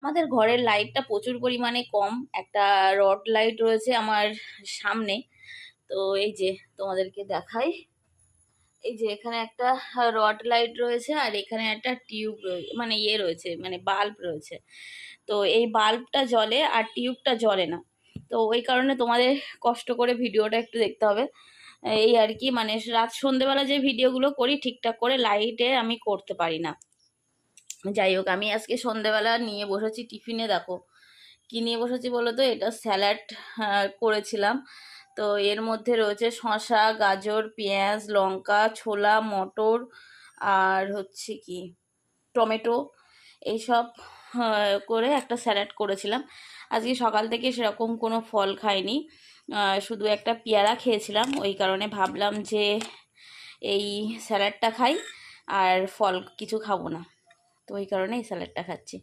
আমাদের ঘরের লাইটটা প্রচুর পরিমাণে কম। একটা রড লাইট রয়েছে আমার সামনে। তো এই যে তোমাদেরকে দেখাই, এই যে এখানে একটা রড লাইট রয়েছে আর এখানে একটা টিউব মানে ইয়ে রয়েছে, মানে বাল্ব রয়েছে। তো এই বাল্বটা জ্বলে আর টিউবটা জ্বলে না। তো ওই কারণে তোমাদের কষ্ট করে ভিডিওটা একটু দেখতে হবে। এই আর কি, মানে রাত সন্ধেবেলা যে ভিডিওগুলো করি ঠিকঠাক করে লাইটে আমি করতে পারি না। যাই হোক, আমি আজকে সন্ধেবেলা নিয়ে বসেছি টিফিনে। দেখো কি নিয়ে বসেছি বলো তো, এটা স্যালাড করেছিলাম। তো এর মধ্যে রয়েছে শসা, গাজর, পেঁয়াজ, লঙ্কা, ছোলা, মটর আর হচ্ছে কি টমেটো, এইসব করে একটা স্যালাড করেছিলাম। আজকে সকাল থেকে সেরকম কোনো ফল খাইনি, শুধু একটা পেয়ারা খেয়েছিলাম। ওই কারণে ভাবলাম যে এই স্যালাডটা খাই, আর ফল কিছু খাবো না। তো ওই কারণে এই স্যালাডটা খাচ্ছি।